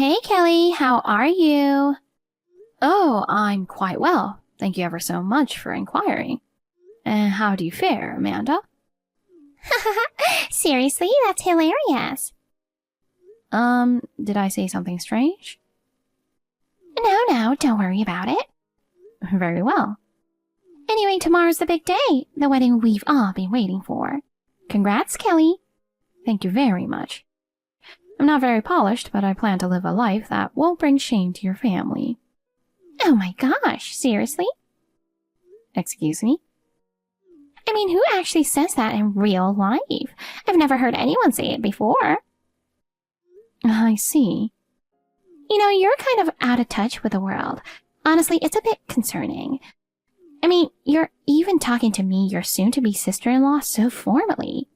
Hey, Kelly, how are you? Oh, I'm quite well. Thank you ever so much for inquiring. And how do you fare, Amanda? Seriously, that's hilarious. Did I say something strange? No, don't worry about it. Very well. Anyway, tomorrow's the big day, the wedding we've all been waiting for. Congrats, Kelly. Thank you very much. I'm not very polished, but I plan to live a life that won't bring shame to your family. Oh my gosh, seriously? Excuse me? I mean, who actually says that in real life? I've never heard anyone say it before. I see. You know, you're kind of out of touch with the world. Honestly, it's a bit concerning. I mean, you're even talking to me, your soon-to-be sister-in-law, so formally.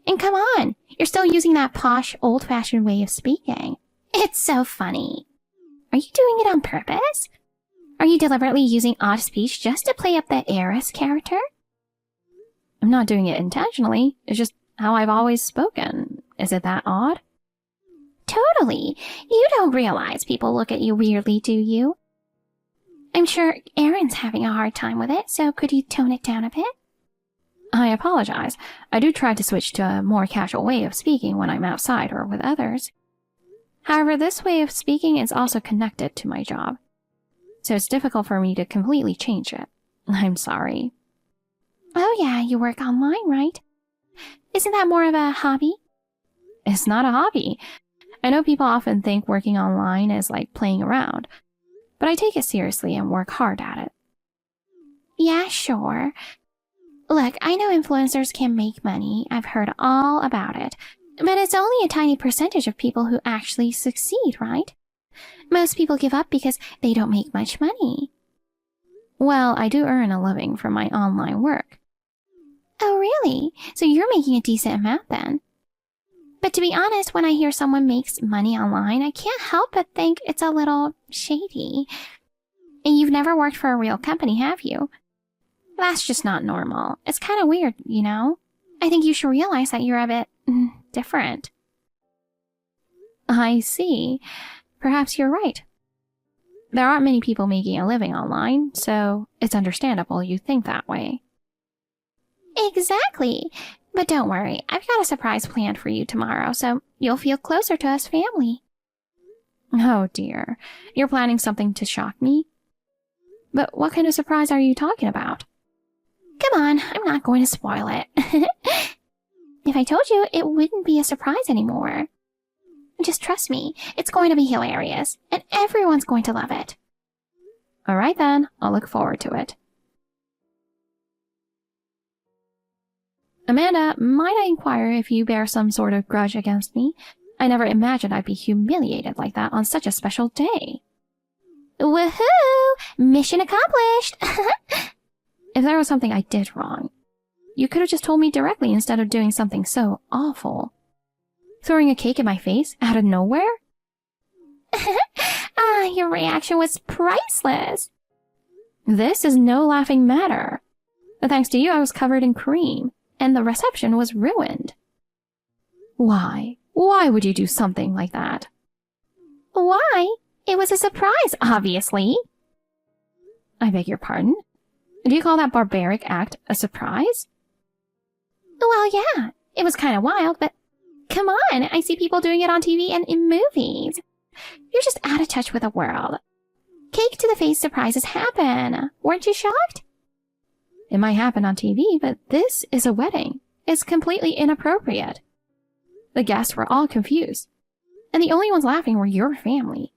And come on, you're still using that posh, old-fashioned way of speaking. It's so funny. Are you doing it on purpose? Are you deliberately using odd speech just to play up the heiress character? I'm not doing it intentionally. It's just how I've always spoken. Is it that odd? Totally. You don't realize people look at you weirdly, do you? I'm sure Aaron's having a hard time with it, so could you tone it down a bit? I apologize. I do try to switch to a more casual way of speaking when I'm outside or with others. However, this way of speaking is also connected to my job, so it's difficult for me to completely change it. I'm sorry. Oh yeah, you work online, right? Isn't that more of a hobby? It's not a hobby. I know people often think working online is like playing around, but I take it seriously and work hard at it. Yeah, sure. Look, I know influencers can make money. I've heard all about it. But it's only a tiny percentage of people who actually succeed, right? Most people give up because they don't make much money. Well, I do earn a living from my online work. Oh, really? So you're making a decent amount then? But to be honest, when I hear someone makes money online, I can't help but think it's a little shady. And you've never worked for a real company, have you? That's just not normal. It's kind of weird, you know? I think you should realize that you're a bit different. I see. Perhaps you're right. There aren't many people making a living online, so it's understandable you think that way. Exactly. But don't worry, I've got a surprise planned for you tomorrow, so you'll feel closer to us family. Oh dear. You're planning something to shock me? But what kind of surprise are you talking about? Come on, I'm not going to spoil it. If I told you, it wouldn't be a surprise anymore. Just trust me, it's going to be hilarious, and everyone's going to love it. All right then, I'll look forward to it. Amanda, might I inquire if you bear some sort of grudge against me? I never imagined I'd be humiliated like that on such a special day. Woohoo! Mission accomplished! If there was something I did wrong, you could have just told me directly instead of doing something so awful. Throwing a cake in my face out of nowhere? Your reaction was priceless. This is no laughing matter. But thanks to you, I was covered in cream, and the reception was ruined. Why? Why would you do something like that? Why? It was a surprise, obviously. I beg your pardon? Do you call that barbaric act a surprise? Well, yeah, it was kind of wild, but come on, I see people doing it on TV and in movies. You're just out of touch with the world. Cake to the face surprises happen. Weren't you shocked? It might happen on TV, but this is a wedding. It's completely inappropriate. The guests were all confused, and the only ones laughing were your family.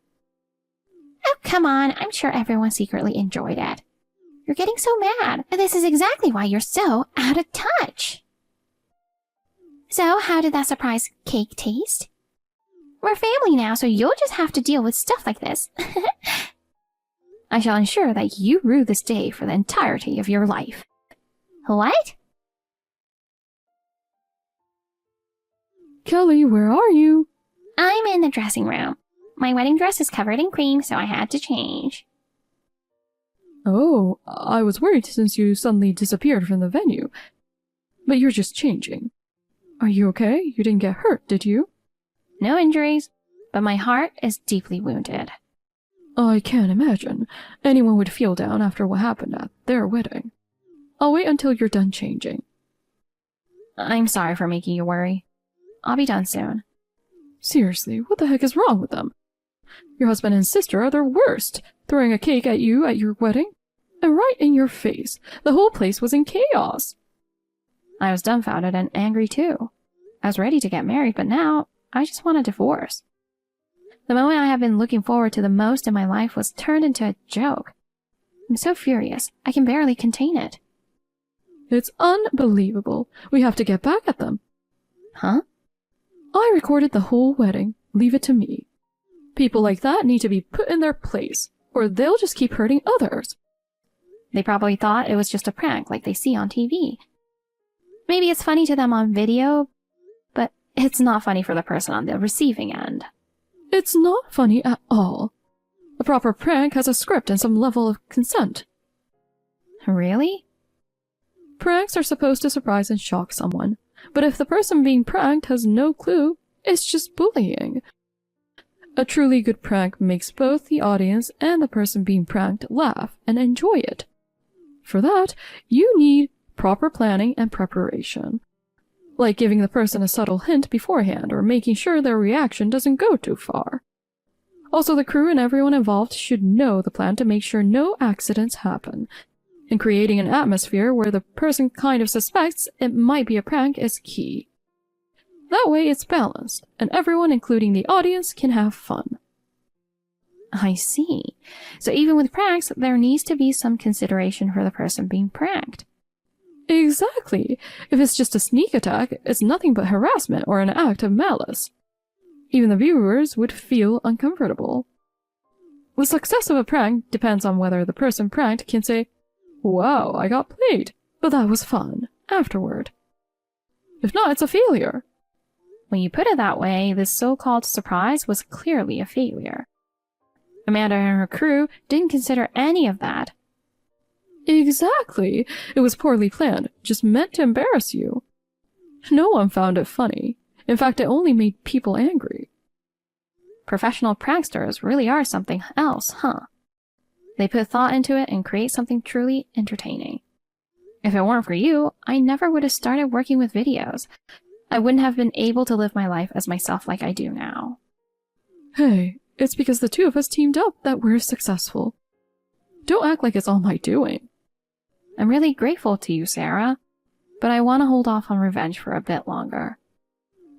Oh, come on, I'm sure everyone secretly enjoyed it. You're getting so mad. This is exactly why you're so out of touch. So, how did that surprise cake taste? We're family now, so you'll just have to deal with stuff like this. I shall ensure that you rue this day for the entirety of your life. What? Kelly, where are you? I'm in the dressing room. My wedding dress is covered in cream, so I had to change. Oh, I was worried since you suddenly disappeared from the venue. But you're just changing. Are you okay? You didn't get hurt, did you? No injuries. but my heart is deeply wounded. I can't imagine anyone would feel down after what happened at their wedding. I'll wait until you're done changing. I'm sorry for making you worry. I'll be done soon. Seriously, what the heck is wrong with them? Your husband and sister are the worst, throwing a cake at you at your wedding. And right in your face. The whole place was in chaos. I was dumbfounded and angry too. I was ready to get married, but now I just want a divorce. The moment I have been looking forward to the most in my life was turned into a joke. I'm so furious, I can barely contain it. It's unbelievable. We have to get back at them. Huh? I recorded the whole wedding. Leave it to me. People like that need to be put in their place, or they'll just keep hurting others. They probably thought it was just a prank like they see on TV. Maybe it's funny to them on video, but it's not funny for the person on the receiving end. It's not funny at all. A proper prank has a script and some level of consent. Really? Pranks are supposed to surprise and shock someone, but if the person being pranked has no clue, it's just bullying. A truly good prank makes both the audience and the person being pranked laugh and enjoy it. For that, you need proper planning and preparation. Like giving the person a subtle hint beforehand or making sure their reaction doesn't go too far. Also, the crew and everyone involved should know the plan to make sure no accidents happen. And creating an atmosphere where the person kind of suspects it might be a prank is key. That way it's balanced, and everyone, including the audience, can have fun. I see. So even with pranks, there needs to be some consideration for the person being pranked. Exactly. If it's just a sneak attack, it's nothing but harassment or an act of malice. Even the viewers would feel uncomfortable. The success of a prank depends on whether the person pranked can say, "Wow, I got played, but that was fun," afterward. If not, it's a failure. When you put it that way, this so-called surprise was clearly a failure. Amanda and her crew didn't consider any of that. Exactly. It was poorly planned, just meant to embarrass you. No one found it funny. In fact, it only made people angry. Professional pranksters really are something else, huh? They put thought into it and create something truly entertaining. If it weren't for you, I never would have started working with videos. I wouldn't have been able to live my life as myself like I do now. Hey, it's because the two of us teamed up that we're successful. Don't act like it's all my doing. I'm really grateful to you, Sarah, but I want to hold off on revenge for a bit longer.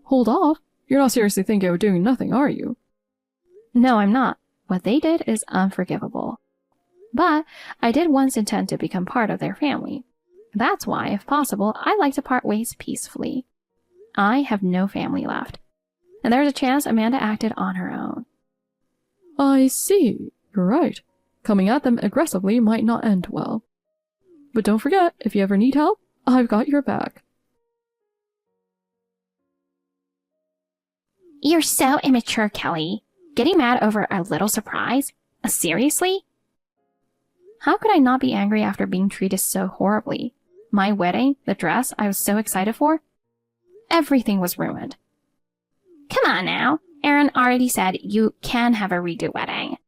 Hold off? You're not seriously thinking of doing nothing, are you? No, I'm not. What they did is unforgivable. But I did once intend to become part of their family. That's why, if possible, I'd like to part ways peacefully. I have no family left, and there's a chance Amanda acted on her own. I see. You're right. Coming at them aggressively might not end well. But don't forget, if you ever need help, I've got your back. You're so immature, Kelly. Getting mad over a little surprise? Seriously? How could I not be angry after being treated so horribly? My wedding, the dress I was so excited for, everything was ruined. Come on now. Aaron already said you can have a redo wedding.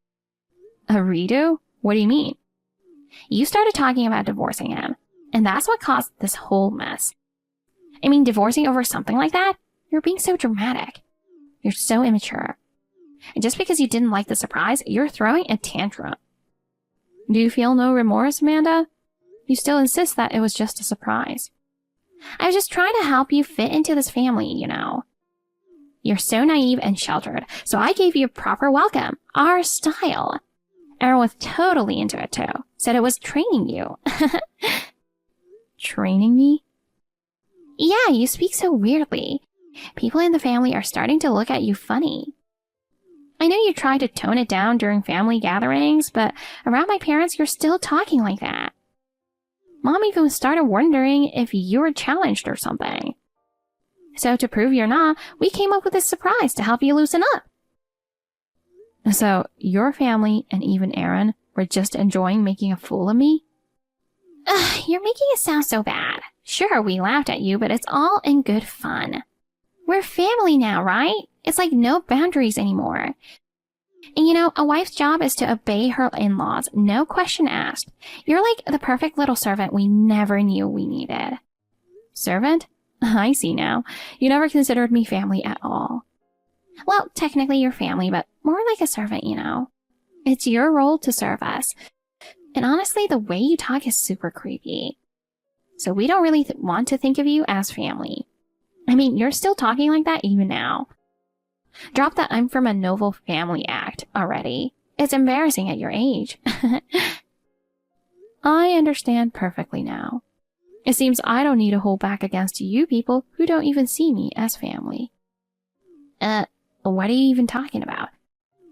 A redo? What do you mean? You started talking about divorcing him, and that's what caused this whole mess. I mean, divorcing over something like that? You're being so dramatic. You're so immature. And just because you didn't like the surprise, you're throwing a tantrum. Do you feel no remorse, Amanda? You still insist that it was just a surprise. I was just trying to help you fit into this family, you know. You're so naive and sheltered, so I gave you a proper welcome, our style. Aaron was totally into it too, said it was training you. Training me? Yeah, you speak so weirdly. People in the family are starting to look at you funny. I know you try to tone it down during family gatherings, but around my parents, you're still talking like that. Mom even started wondering if you were challenged or something. So to prove you're not, we came up with this surprise to help you loosen up. So your family and even Aaron were just enjoying making a fool of me? Ugh, you're making it sound so bad. Sure, we laughed at you, but it's all in good fun. We're family now, right? It's like no boundaries anymore. And you know, a wife's job is to obey her in-laws, no question asked. You're like the perfect little servant we never knew we needed. Servant? I see now. You never considered me family at all. Well, technically you're family, but more like a servant, you know. It's your role to serve us. And honestly, the way you talk is super creepy. So we don't really want to think of you as family. I mean, you're still talking like that even now. Drop that I'm from a noble family act already. It's embarrassing at your age. I understand perfectly now. It seems I don't need to hold back against you people who don't even see me as family. What are you even talking about?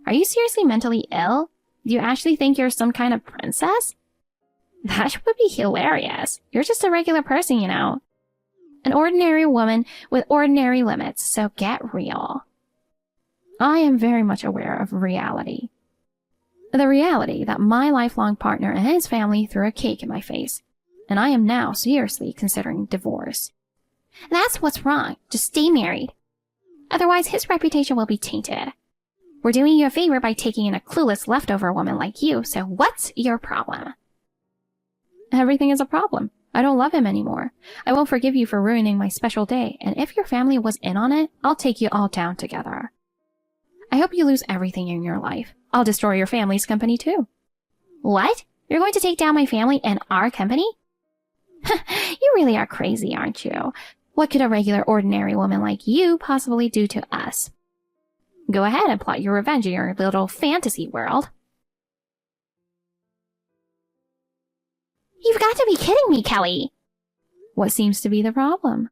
Are you seriously mentally ill? Do you actually think you're some kind of princess? That would be hilarious. You're just a regular person, you know. An ordinary woman with ordinary limits, so get real. I am very much aware of reality. The reality that my lifelong partner and his family threw a cake in my face, and I am now seriously considering divorce. That's what's wrong. Just stay married. Otherwise, his reputation will be tainted. We're doing you a favor by taking in a clueless leftover woman like you, so what's your problem? Everything is a problem. I don't love him anymore. I won't forgive you for ruining my special day, and if your family was in on it, I'll take you all down together. I hope you lose everything in your life. I'll destroy your family's company too. What? You're going to take down my family and our company? You really are crazy, aren't you? What could a regular, ordinary woman like you possibly do to us? Go ahead and plot your revenge in your little fantasy world. You've got to be kidding me, Kelly. What seems to be the problem?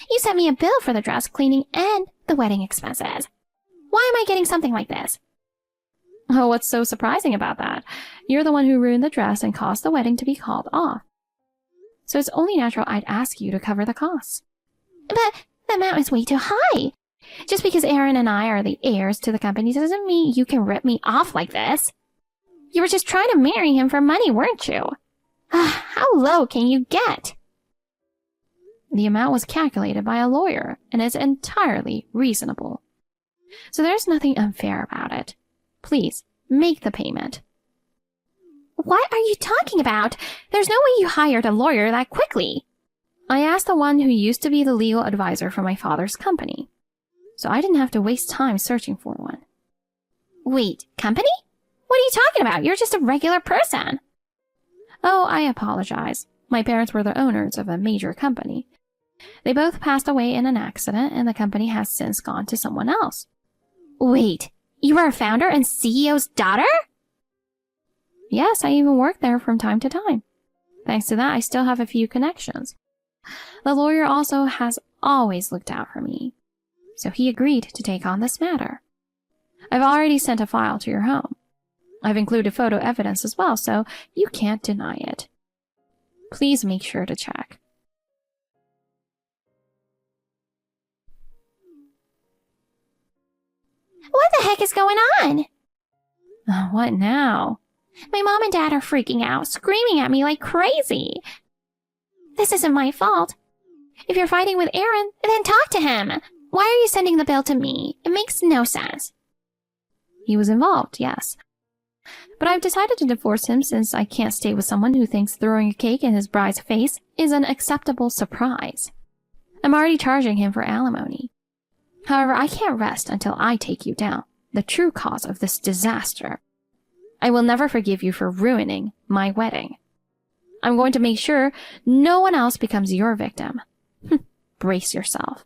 You sent me a bill for the dress cleaning and the wedding expenses. Why am I getting something like this? Oh, what's so surprising about that? You're the one who ruined the dress and caused the wedding to be called off. So it's only natural I'd ask you to cover the costs. But the amount is way too high. Just because Aaron and I are the heirs to the company doesn't mean you can rip me off like this. You were just trying to marry him for money, weren't you? How low can you get? The amount was calculated by a lawyer and is entirely reasonable. So there's nothing unfair about it. Please, make the payment. What are you talking about? There's no way you hired a lawyer that quickly. I asked the one who used to be the legal advisor for my father's company, so I didn't have to waste time searching for one. Wait, company? What are you talking about? You're just a regular person. Oh, I apologize. My parents were the owners of a major company. They both passed away in an accident, and the company has since gone to someone else. Wait, you are a founder and CEO's daughter? Yes, I even work there from time to time. Thanks to that, I still have a few connections. The lawyer also has always looked out for me, so he agreed to take on this matter. I've already sent a file to your home. I've included photo evidence as well, so you can't deny it. Please make sure to check. What the heck is going on? What now? My mom and dad are freaking out, screaming at me like crazy. This isn't my fault. If you're fighting with Aaron, then talk to him. Why are you sending the bill to me? It makes no sense. He was involved, yes. But I've decided to divorce him since I can't stay with someone who thinks throwing a cake in his bride's face is an acceptable surprise. I'm already charging him for alimony. However, I can't rest until I take you down, the true cause of this disaster. I will never forgive you for ruining my wedding. I'm going to make sure no one else becomes your victim. Brace yourself.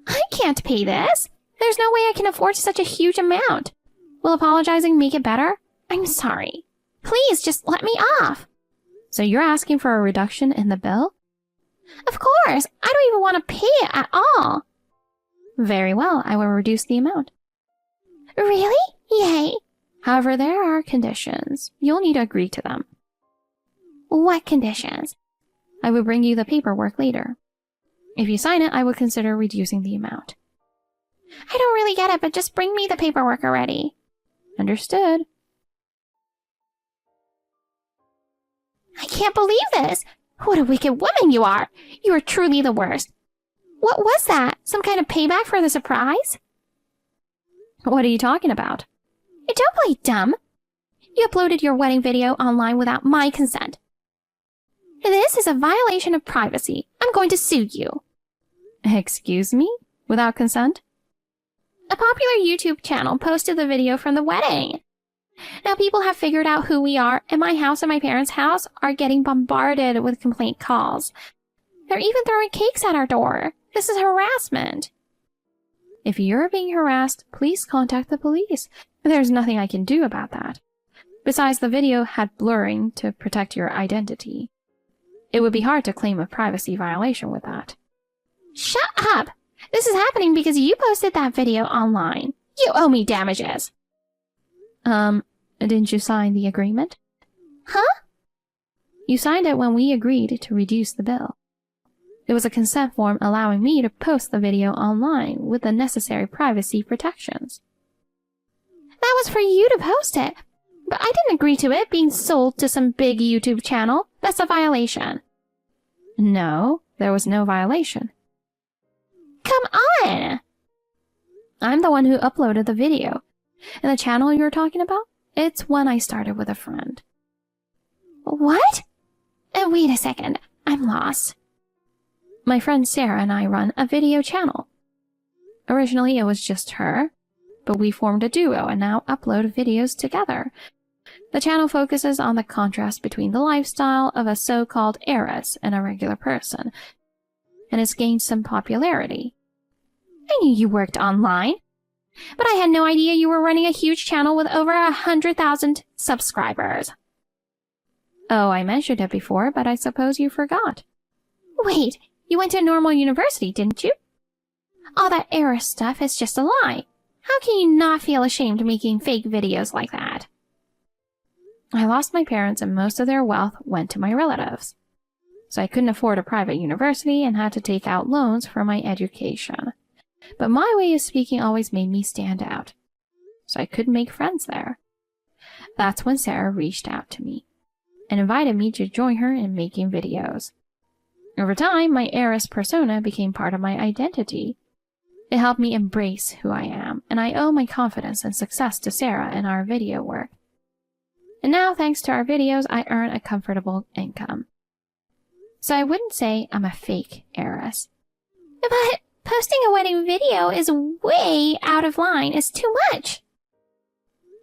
I can't pay this. There's no way I can afford such a huge amount. Will apologizing make it better? I'm sorry. Please, just let me off. So you're asking for a reduction in the bill? Of course. I don't even want to pay it at all. Very well, I will reduce the amount. Really? Yay. However, there are conditions. You'll need to agree to them. What conditions? I will bring you the paperwork later. If you sign it, I will consider reducing the amount. I don't really get it, but just bring me the paperwork already. Understood. I can't believe this. What a wicked woman you are. You are truly the worst. What was that? Some kind of payback for the surprise? What are you talking about? Don't play dumb. You uploaded your wedding video online without my consent. This is a violation of privacy. I'm going to sue you. Excuse me? Without consent? A popular YouTube channel posted the video from the wedding. Now people have figured out who we are, and my house and my parents' house are getting bombarded with complaint calls. They're even throwing cakes at our door. This is harassment. If you're being harassed, please contact the police. There's nothing I can do about that. Besides, the video had blurring to protect your identity. It would be hard to claim a privacy violation with that. Shut up! This is happening because you posted that video online. You owe me damages. Didn't you sign the agreement? Huh? You signed it when we agreed to reduce the bill. It was a consent form allowing me to post the video online with the necessary privacy protections. That was for you to post it, but I didn't agree to it being sold to some big YouTube channel. That's a violation. No, there was no violation. Come on! I'm the one who uploaded the video. And the channel you're talking about? It's one I started with a friend. What? Wait a second. I'm lost. My friend Sarah and I run a video channel. Originally, it was just her, but we formed a duo and now upload videos together. The channel focuses on the contrast between the lifestyle of a so-called heiress and a regular person, and it's gained some popularity. I knew you worked online, but I had no idea you were running a huge channel with over 100,000 subscribers. Oh, I mentioned it before, but I suppose you forgot. Wait, you went to a normal university, didn't you? All that heiress stuff is just a lie. How can you not feel ashamed making fake videos like that? I lost my parents and most of their wealth went to my relatives. So I couldn't afford a private university and had to take out loans for my education. But my way of speaking always made me stand out. So I couldn't make friends there. That's when Sarah reached out to me and invited me to join her in making videos. Over time, my heiress persona became part of my identity. It helped me embrace who I am, and I owe my confidence and success to Sarah and our video work. And now, thanks to our videos, I earn a comfortable income. So I wouldn't say I'm a fake heiress. But posting a wedding video is way out of line. It's too much.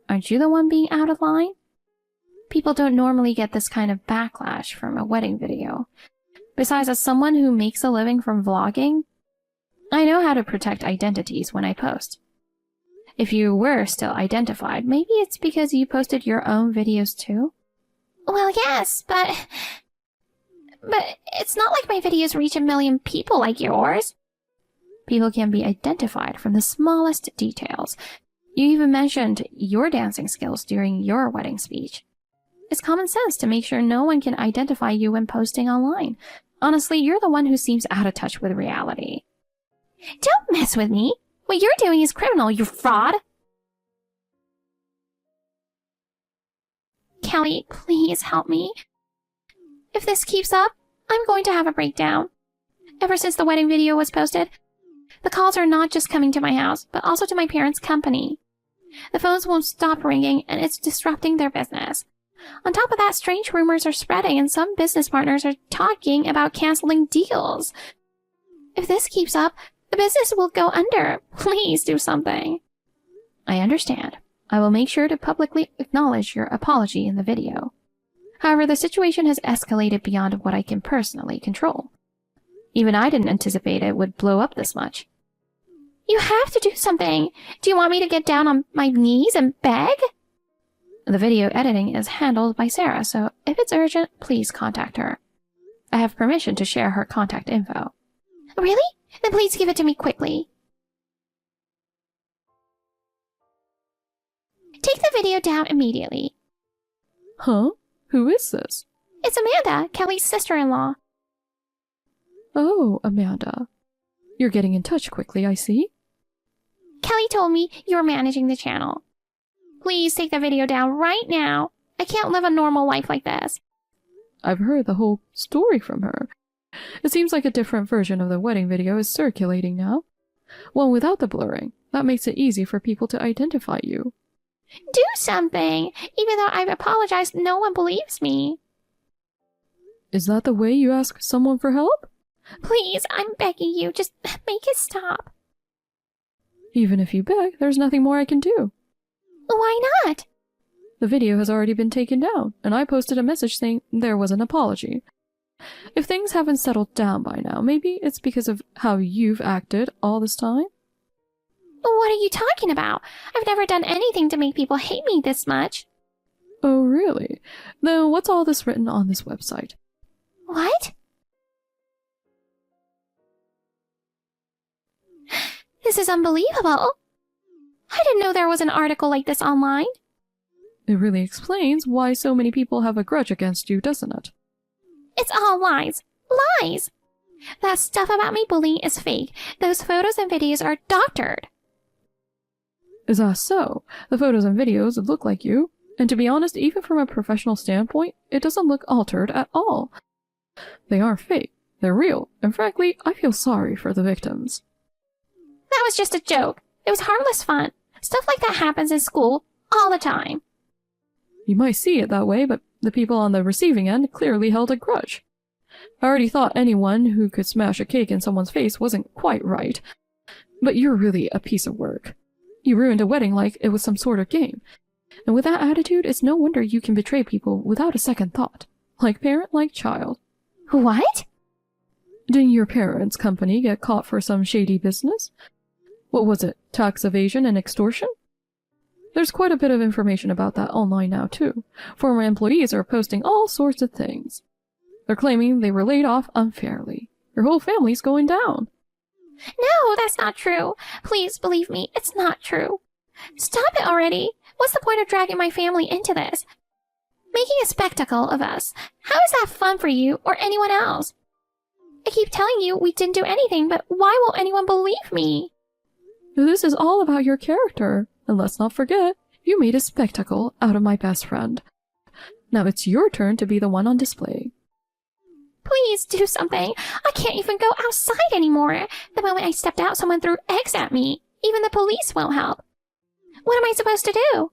Aren't you the one being out of line? People don't normally get this kind of backlash from a wedding video. Besides, as someone who makes a living from vlogging, I know how to protect identities when I post. If you were still identified, maybe it's because you posted your own videos too? Well, yes, but it's not like my videos reach 1 million people like yours. People can be identified from the smallest details. You even mentioned your dancing skills during your wedding speech. It's common sense to make sure no one can identify you when posting online. Honestly, you're the one who seems out of touch with reality. Don't mess with me. What you're doing is criminal, you fraud. Kelly, please help me. If this keeps up, I'm going to have a breakdown. Ever since the wedding video was posted, the calls are not just coming to my house, but also to my parents' company. The phones won't stop ringing, and it's disrupting their business. On top of that, strange rumors are spreading, and some business partners are talking about canceling deals. If this keeps up, the business will go under. Please do something. I understand. I will make sure to publicly acknowledge your apology in the video. However, the situation has escalated beyond what I can personally control. Even I didn't anticipate it would blow up this much. You have to do something. Do you want me to get down on my knees and beg? The video editing is handled by Sarah, so if it's urgent, please contact her. I have permission to share her contact info. Really? Then please give it to me quickly. Take the video down immediately. Huh? Who is this? It's Amanda, Kelly's sister-in-law. Oh, Amanda. You're getting in touch quickly, I see. Kelly told me you're managing the channel. Please take the video down right now. I can't live a normal life like this. I've heard the whole story from her. It seems like a different version of the wedding video is circulating now. One without the blurring, That makes it easy for people to identify you. Do something! Even though I've apologized, no one believes me. Is that the way you ask someone for help? Please, I'm begging you, just make it stop. Even if you beg, there's nothing more I can do. Why not? The video has already been taken down, and I posted a message saying there was an apology. If things haven't settled down by now, maybe it's because of how you've acted all this time? What are you talking about? I've never done anything to make people hate me this much. Oh, really? Then what's all this written on this website? What? This is unbelievable. I didn't know there was an article like this online. It really explains why so many people have a grudge against you, doesn't it? It's all lies. Lies! That stuff about me bullying is fake. Those photos and videos are doctored. Is that so? The photos and videos look like you. And to be honest, even from a professional standpoint, it doesn't look altered at all. They aren't fake. They're real. And frankly, I feel sorry for the victims. That was just a joke. It was harmless fun. Stuff like that happens in school all the time. You might see it that way, but the people on the receiving end clearly held a grudge. I already thought anyone who could smash a cake in someone's face wasn't quite right. But you're really a piece of work. You ruined a wedding like it was some sort of game. And with that attitude, it's no wonder you can betray people without a second thought. Like parent, like child. What? Didn't your parents' company get caught for some shady business? What was it? Tax evasion and extortion? There's quite a bit of information about that online now, too. Former employees are posting all sorts of things. They're claiming they were laid off unfairly. Your whole family's going down. No, that's not true. Please believe me, it's not true. Stop it already. What's the point of dragging my family into this? Making a spectacle of us. How is that fun for you or anyone else? I keep telling you we didn't do anything, but why won't anyone believe me? This is all about your character. And let's not forget, you made a spectacle out of my best friend. Now it's your turn to be the one on display. Please do something. I can't even go outside anymore. The moment I stepped out, someone threw eggs at me. Even the police won't help. What am I supposed to do?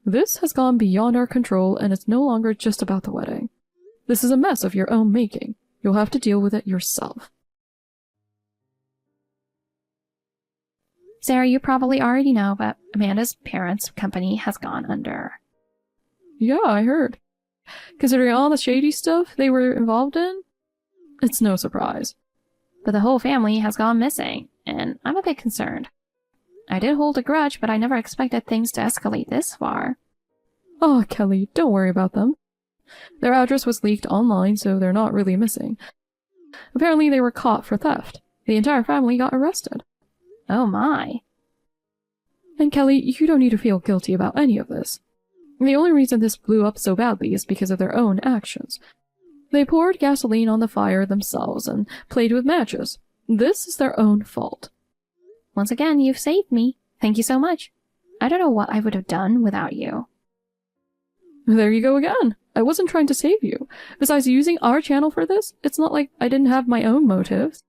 This has gone beyond our control, and it's no longer just about the wedding. This is a mess of your own making. You'll have to deal with it yourself. Sarah, you probably already know, but Amanda's parents' company has gone under. Yeah, I heard. Considering all the shady stuff they were involved in, it's no surprise. But the whole family has gone missing, and I'm a bit concerned. I did hold a grudge, but I never expected things to escalate this far. Oh, Kelly, don't worry about them. Their address was leaked online, so they're not really missing. Apparently they were caught for theft. The entire family got arrested. Oh my. And Kelly, you don't need to feel guilty about any of this. The only reason this blew up so badly is because of their own actions. They poured gasoline on the fire themselves and played with matches. This is their own fault. Once again, you've saved me. Thank you so much. I don't know what I would have done without you. There you go again. I wasn't trying to save you. Besides using our channel for this, it's not like I didn't have my own motives.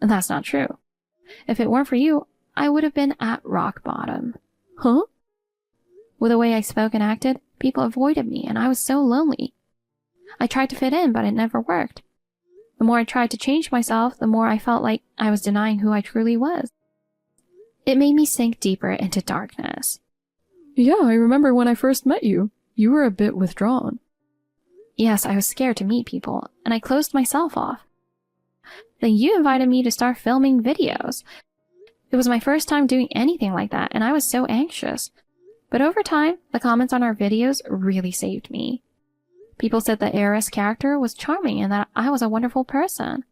That's not true. If it weren't for you, I would have been at rock bottom. Huh? With the way I spoke and acted, people avoided me, and I was so lonely. I tried to fit in, but it never worked. The more I tried to change myself, the more I felt like I was denying who I truly was. It made me sink deeper into darkness. Yeah, I remember when I first met you. You were a bit withdrawn. Yes, I was scared to meet people, and I closed myself off. Then you invited me to start filming videos. It was my first time doing anything like that, and I was so anxious. But over time, the comments on our videos really saved me. People said the heiress character was charming and that I was a wonderful person.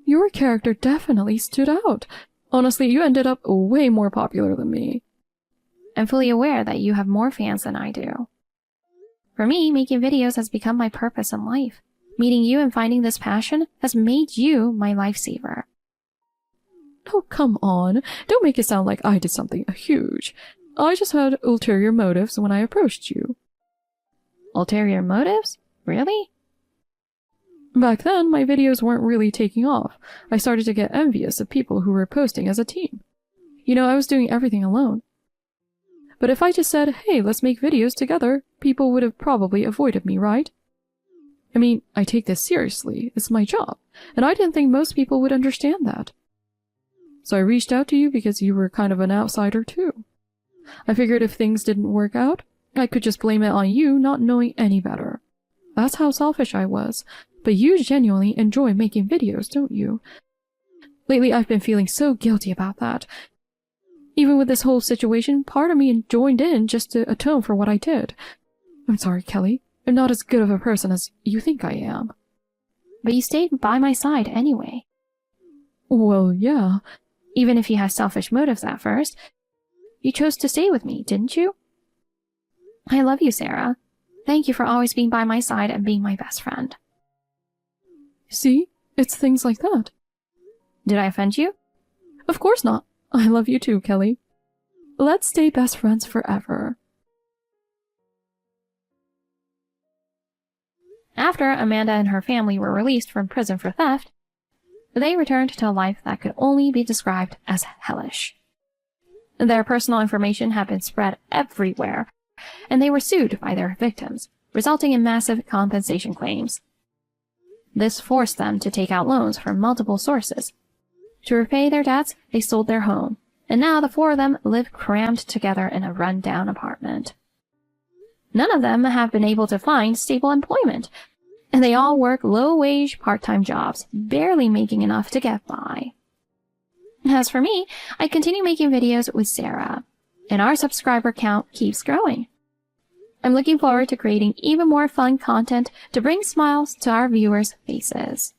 Your character definitely stood out. Honestly, you ended up way more popular than me. I'm fully aware that you have more fans than I do. For me, making videos has become my purpose in life. Meeting you and finding this passion has made you my lifesaver. Oh, come on. Don't make it sound like I did something huge. I just had ulterior motives when I approached you. Ulterior motives? Really? Back then, my videos weren't really taking off. I started to get envious of people who were posting as a team. You know, I was doing everything alone. But if I just said, hey, let's make videos together, people would have probably avoided me, right? I mean, I take this seriously. It's my job. And I didn't think most people would understand that. So I reached out to you because you were kind of an outsider too. I figured if things didn't work out, I could just blame it on you not knowing any better. That's how selfish I was. But you genuinely enjoy making videos, don't you? Lately, I've been feeling so guilty about that. Even with this whole situation, part of me joined in just to atone for what I did. I'm sorry, Kelly. I'm not as good of a person as you think I am. But you stayed by my side anyway. Well, yeah. Even if you had selfish motives at first, you chose to stay with me, didn't you? I love you, Sarah. Thank you for always being by my side and being my best friend. See? It's things like that. Did I offend you? Of course not. I love you too, Kelly. Let's stay best friends forever. After Amanda and her family were released from prison for theft, they returned to a life that could only be described as hellish. Their personal information had been spread everywhere, and they were sued by their victims, resulting in massive compensation claims. This forced them to take out loans from multiple sources. To repay their debts, they sold their home, and now the four of them live crammed together in a run-down apartment. None of them have been able to find stable employment, and they all work low-wage part-time jobs, barely making enough to get by. As for me, I continue making videos with Sarah, and our subscriber count keeps growing. I'm looking forward to creating even more fun content to bring smiles to our viewers' faces.